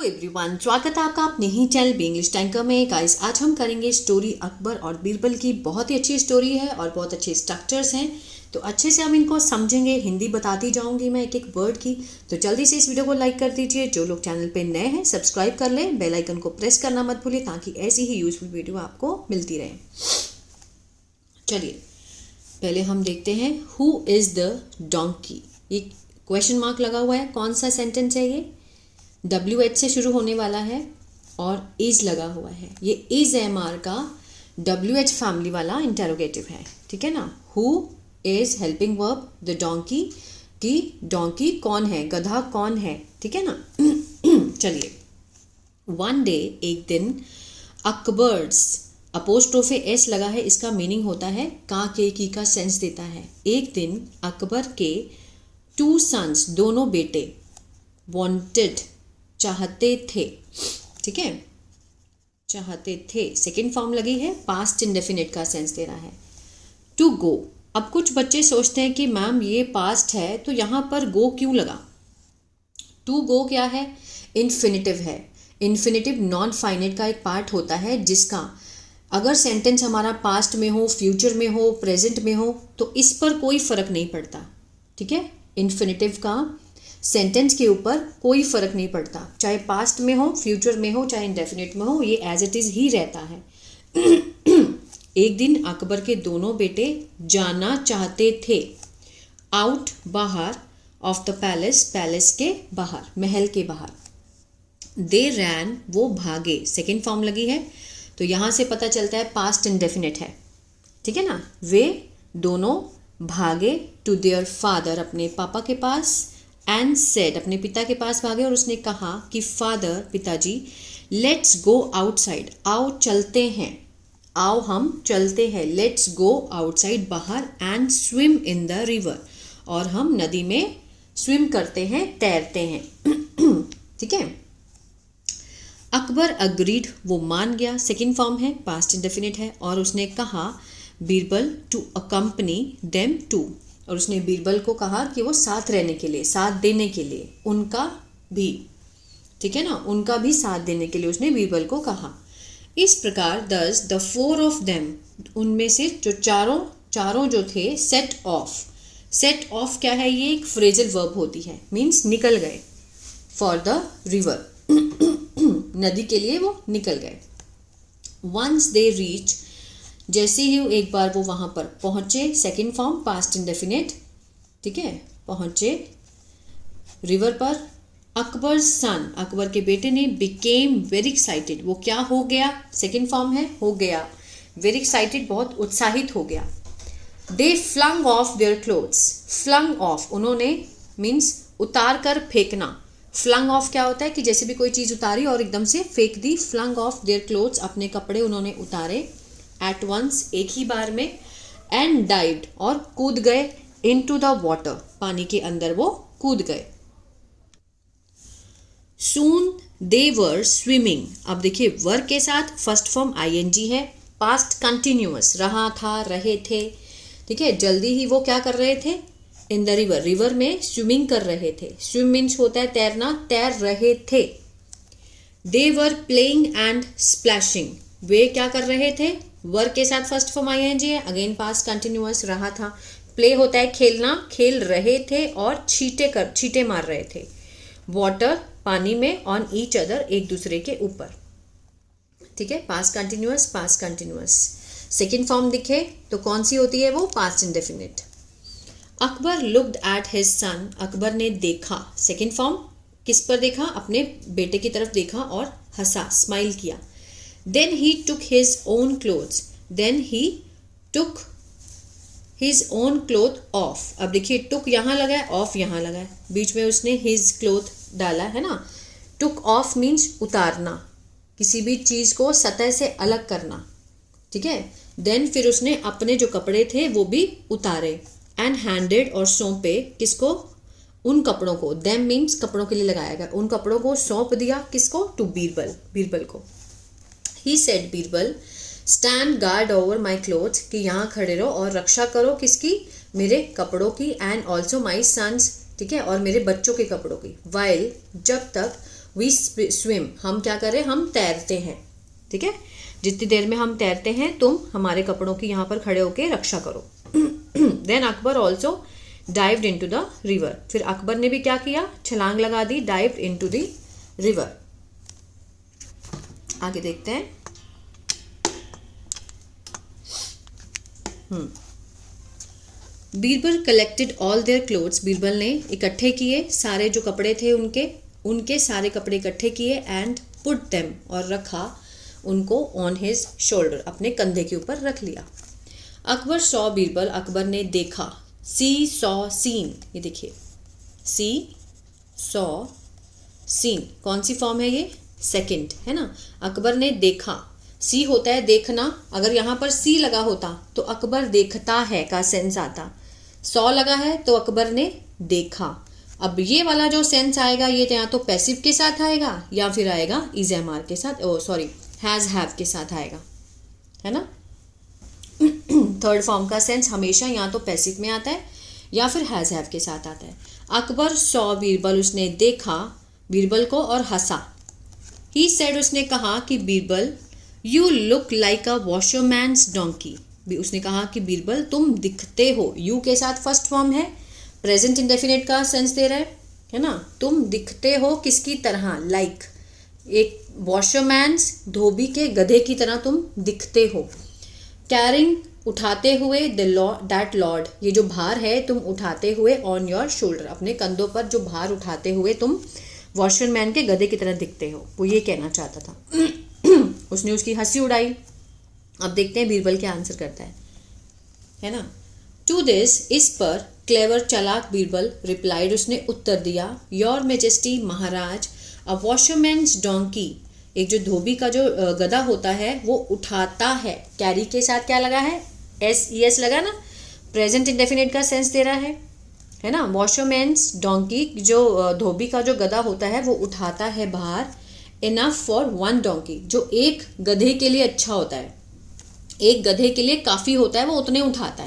Everyone, स्वागत है आपका अपने ही चैनल बी इंग्लिश टैंकर में। गाइस, आज हम करेंगे स्टोरी अकबर और बीरबल की। बहुत ही अच्छी स्टोरी है और बहुत अच्छे स्ट्रक्चर्स हैं, तो अच्छे से हम इनको समझेंगे। हिंदी बताती जाऊंगी मैं एक एक वर्ड की। तो जल्दी से इस वीडियो को लाइक कर दीजिए। जो लोग चैनल पे नए हैं सब्सक्राइब कर लें, बेल आइकन को प्रेस करना मत भूलिए ताकि ऐसी ही यूजफुल वीडियो आपको मिलती रहे। चलिए पहले हम देखते हैं हु इज़ द डोंकी। ये क्वेश्चन मार्क लगा हुआ है, कौन सा सेंटेंस है ये? WH से शुरू होने वाला है और इज लगा हुआ है। ये इज MR का WH फैमिली वाला इंटेरोगेटिव है, ठीक है ना। Who is helping verb the donkey की डोंकी कौन है, गधा कौन है, ठीक है ना। चलिए, वन डे एक दिन अकबर्स अपोस्ट्रोफे S लगा है, इसका मीनिंग होता है का के की का सेंस देता है। एक दिन अकबर के 2 सन्स दोनों बेटे वांटेड चाहते थे, ठीक है, चाहते थे। सेकेंड फॉर्म लगी है, पास्ट इंडेफिनिट का सेंस दे रहा है। To go. अब कुछ बच्चे सोचते हैं कि मैम ये पास्ट है तो यहाँ पर गो क्यों लगा। टू गो क्या है? इन्फिनिटिव है। इन्फिनिटिव नॉन फाइनाइट का एक पार्ट होता है जिसका अगर सेंटेंस हमारा पास्ट में हो, फ्यूचर में हो, प्रेजेंट में हो तो इस पर कोई फर्क नहीं पड़ता, ठीक है। इन्फिनिटिव का सेंटेंस के ऊपर कोई फर्क नहीं पड़ता, चाहे पास्ट में हो, फ्यूचर में हो, चाहे इंडेफिनिट में हो, ये एज इट इज ही रहता है। एक दिन अकबर के दोनों बेटे जाना चाहते थे आउट, बाहर, ऑफ द पैलेस, पैलेस के बाहर, महल के बाहर। दे रैन, वो भागे। सेकेंड फॉर्म लगी है तो यहाँ से पता चलता है पास्ट इंडेफिनिट है, ठीक है ना। वे दोनों भागे टू देयर फादर, अपने पापा के पास, एंड सेड, अपने पिता के पास भागे और उसने कहा कि फादर, पिताजी, लेट्स गो आउटसाइड, आओ चलते हैं, आओ हम चलते हैं, लेट्स गो आउटसाइड, बाहर, and swim in the river, और हम नदी में स्विम करते हैं, तैरते हैं। ठीक है। अकबर अग्रीड, वो मान गया। सेकेंड फॉर्म है, पास्ट इंडेफिनिट है, और उसने कहा Birbal to accompany them too, और उसने बीरबल को कहा कि वो साथ रहने के लिए, साथ देने के लिए, उनका भी, ठीक है ना, उनका भी साथ देने के लिए उसने बीरबल को कहा। इस प्रकार दस द 4 ऑफ देम, उनमें से जो चारों जो थे, सेट ऑफ। सेट ऑफ क्या है? ये एक फ्रेजल वर्ब होती है, मीन्स निकल गए, फॉर द रिवर, नदी के लिए वो निकल गए। वंस दे रीच, जैसे ही एक बार वो वहाँ पर पहुँचे, सेकेंड फॉर्म पास्ट इंडेफिनिट, ठीक है, पहुँचे रिवर पर। अकबर सन, अकबर के बेटे ने बिकेम वेरी एक्साइटेड, वो क्या हो गया? सेकेंड फॉर्म है, हो गया। वेरी एक्साइटेड, बहुत उत्साहित हो गया। They flung off their clothes, flung off, उन्होंने मीन्स उतार कर फेंकना। फ्लंग ऑफ क्या होता है कि जैसे भी कोई चीज़ उतारी और एकदम से फेंक दी। फ्लंग ऑफ देयर क्लोथ्स, अपने कपड़े उन्होंने उतारे, एट वंस, एक ही बार में, एंड डाइव्ड, और कूद गए, इनटू द वाटर, पानी के अंदर वो कूद गए। सून दे वर स्विमिंग, अब देखिए वर के साथ फर्स्ट फॉर्म ING है, पास्ट कंटिन्यूअस, रहा था, रहे थे, ठीक है। जल्दी ही वो क्या कर रहे थे? इन द रिवर, रिवर में स्विमिंग कर रहे थे। स्विम मीन्स होता है तैरना, तैर रहे थे। दे वर प्लेइंग एंड स्प्लैशिंग, वे क्या कर रहे थे? वर के साथ फर्स्ट फॉर्म ING है, अगेन पास्ट कंटिन्यूअस, रहा था। प्ले होता है खेलना, खेल रहे थे और छींटे मार रहे थे। वाटर, पानी में, ऑन ईच अदर, एक दूसरे के ऊपर, ठीक है। Past continuous, past continuous. Second form दिखे तो कौन सी होती है वो? Past indefinite. Akbar looked at his son, Akbar ने देखा। सेकेंड फॉर्म किस पर देखा? अपने बेटे की तरफ देखा और हंसा, स्माइल किया। Then he took his own clothes. Then he took his own cloth off. अब देखिए took यहाँ लगा है, off यहाँ लगा है, बीच में उसने his cloth डाला है ना। took off means उतारना, किसी भी चीज़ को सतह से अलग करना, ठीक है। Then फिर उसने अपने जो कपड़े थे वो भी उतारे, and handed, और सौंपे, किसको? उन कपड़ों को। them means कपड़ों के लिए लगाया गया, उन कपड़ों को सौंप दिया, किसको? टू बीरबल, बीरबल को। He said, Birbal, stand guard over my clothes, कि यहाँ खड़े रहो और रक्षा करो, किसकी? मेरे कपड़ों की, and also my sons, ठीक है, और मेरे बच्चों के कपड़ों की। while, जब तक, वी स्विम, हम क्या कर रहे हैं, हम तैरते हैं, ठीक है। जितनी देर में हम तैरते हैं तुम हमारे कपड़ों की यहाँ पर खड़े होके रक्षा करो। Then Akbar also dived into the river, फिर अकबर ने भी क्या किया, छलांग लगा दी, डाइव्ड इनटू द रिवर। आगे देखते हैं। Birbal collected all their clothes, Birbal ने इकट्ठे किए सारे जो कपड़े थे उनके सारे कपड़े इकट्ठे किए, एंड पुट देम, और रखा उनको ऑन हिज शोल्डर, अपने कंधे के ऊपर रख लिया। अकबर सॉ बीरबल, अकबर ने देखा, सी सॉ सीन, ये देखिए सी सॉ सीन, कौन सी फॉर्म है ये, सेकंड है ना। अकबर ने देखा, सी होता है देखना, अगर यहाँ पर सी लगा होता तो अकबर देखता है का सेंस आता, सॉ लगा है तो अकबर ने देखा। अब ये वाला जो सेंस आएगा ये या तो पैसिव के साथ आएगा या फिर आएगा इज एम आर के साथ, सॉरी हैज़ हैव के साथ आएगा, है ना। थर्ड फॉर्म का सेंस हमेशा या तो पैसिव में आता है या फिर हैज़ हैव के साथ आता है। अकबर सॉ बीरबल, उसने देखा बीरबल को और हंसा। ही सेड, उसने कहा कि Birbal you look like a washerman's donkey, उसने कहा कि बीरबल तुम दिखते हो, यू के साथ फर्स्ट फॉर्म है, प्रेजेंट इंडेफिनिट का सेंस दे रहा है ना। तुम दिखते हो किसकी तरह, लाइक एक वॉशरमैन्स, धोबी के गधे की तरह तुम दिखते हो। कैरिंग, उठाते हुए, दैट लॉर्ड, ये जो भार है तुम उठाते हुए, ऑन योर शोल्डर, अपने कंधों पर जो भार उठाते हुए तुम वॉशरमैन के गधे की तरह दिखते हो, वो ये कहना चाहता था। उसने उसकी हंसी उड़ाई। अब देखते हैं बीरबल क्या आंसर करता है ना। टू दिस, इस पर, क्लेवर चालाक बीरबल रिप्लाइड, उसने उत्तर दिया, योर मेजेस्टी महाराज, अ वॉशरमैन्स डोंकी, एक जो धोबी का जो गधा होता है वो उठाता है, कैरी के साथ क्या लगा है, एस ई एस लगा ना, प्रेजेंट इंडेफिनिट का सेंस दे रहा है ना। वॉशरमैन्स डोंकी, जो धोबी का जो गधा होता है वो उठाता है भार, इनफ फॉर वन डोंकी, जो एक गधे के लिए अच्छा होता है, एक गधे के लिए काफ़ी होता है, वो उतने उठाता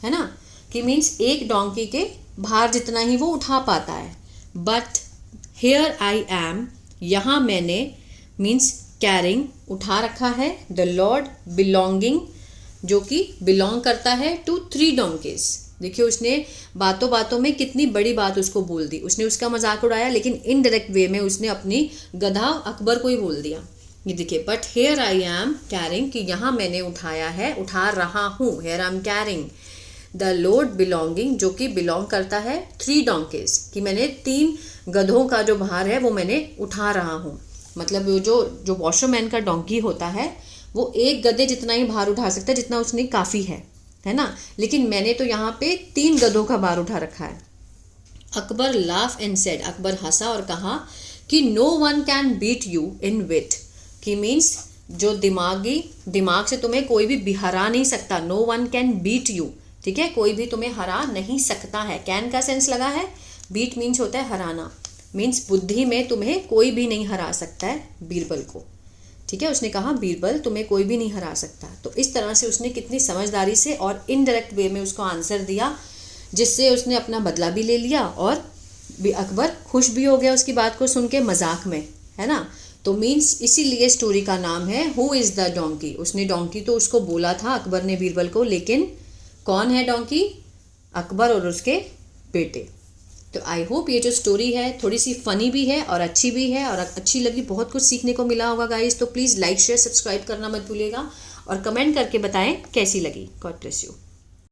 है ना, कि मीन्स एक डोंकी के भार जितना ही वो उठा पाता है। बट हेयर आई एम, यहाँ मैंने, मीन्स कैरिंग, उठा रखा है, द लॉर्ड बिलोंगिंग, जो कि बिलोंग करता है टू 3 डोंकीज। देखिए उसने बातों बातों में कितनी बड़ी बात उसको बोल दी, उसने उसका मजाक उड़ाया लेकिन इनडायरेक्ट वे में उसने अपनी गधा अकबर को ही बोल दिया। ये देखिए, but here I am carrying, कि यहाँ मैंने उठाया है, उठा रहा हूँ, here I am carrying the Lord belonging, जो कि बिलोंग करता है 3 डोंकीज, कि मैंने 3 गधों का जो भार है वो मैंने उठा रहा हूँ। मतलब जो वॉशरमैन का डोंकी होता है वो एक गधे जितना ही भार उठा सकता है जितना उसने काफ़ी है ना, लेकिन मैंने तो यहाँ पे 3 गधों का भार उठा रखा है। Akbar laugh and said, Akbar हंसा और कहा कि no one can beat you in wit, कि मीन्स जो दिमाग से तुम्हें कोई भी हरा नहीं सकता, no one can beat you, ठीक है, कोई भी तुम्हें हरा नहीं सकता है। कैन का सेंस लगा है, बीट मीन्स होता है हराना, मीन्स बुद्धि में तुम्हें कोई भी नहीं हरा सकता है बीरबल को, ठीक है। उसने कहा बीरबल तुम्हें कोई भी नहीं हरा सकता। तो इस तरह से उसने कितनी समझदारी से और इनडायरेक्ट वे में उसको आंसर दिया, जिससे उसने अपना बदला भी ले लिया और अकबर खुश भी हो गया उसकी बात को सुन के, मजाक में, है ना। तो मीन्स इसीलिए स्टोरी का नाम है हु इज़ द डोंकी। उसने डोंकी तो उसको बोला था अकबर ने बीरबल को, लेकिन कौन है डोंकी, अकबर और उसके बेटे। तो आई होप ये जो स्टोरी है थोड़ी सी फ़नी भी है और अच्छी भी है और अच्छी लगी, बहुत कुछ सीखने को मिला होगा गाइस। तो प्लीज़ लाइक शेयर सब्सक्राइब करना मत भूलिएगा और कमेंट करके बताएं कैसी लगी। God bless you.